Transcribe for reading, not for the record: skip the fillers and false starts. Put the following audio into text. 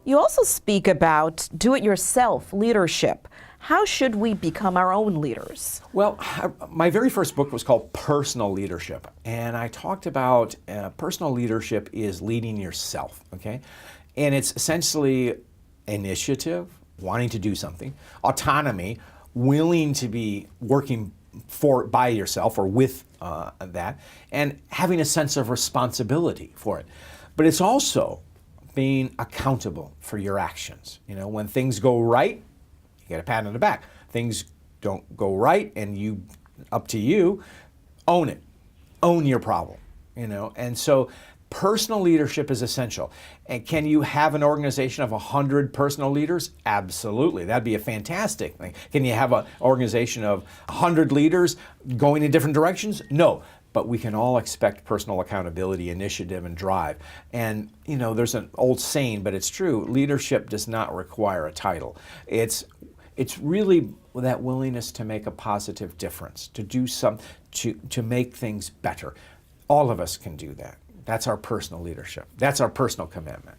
You also speak about do-it-yourself leadership. How should we become our own leaders? Well, my very first book was called Personal Leadership, and I talked about personal leadership is leading yourself, okay? And it's essentially initiative, wanting to do something, autonomy, willing to be working by yourself or with that, and having a sense of responsibility for it. But it's also being accountable for your actions. You know, when things go right, you get a pat on the back. Things don't go right, and up to you, own it. Own your problem, you know. And so personal leadership is essential. And can you have an organization of 100 personal leaders? Absolutely. That'd be a fantastic thing. Can you have an organization of 100 leaders going in different directions? No. But we can all expect personal accountability, initiative, and drive. And, you know, there's an old saying, but it's true. Leadership does not require a title. It's really that willingness to make a positive difference, to do to make things better. All of us can do that. That's our personal leadership. That's our personal commitment.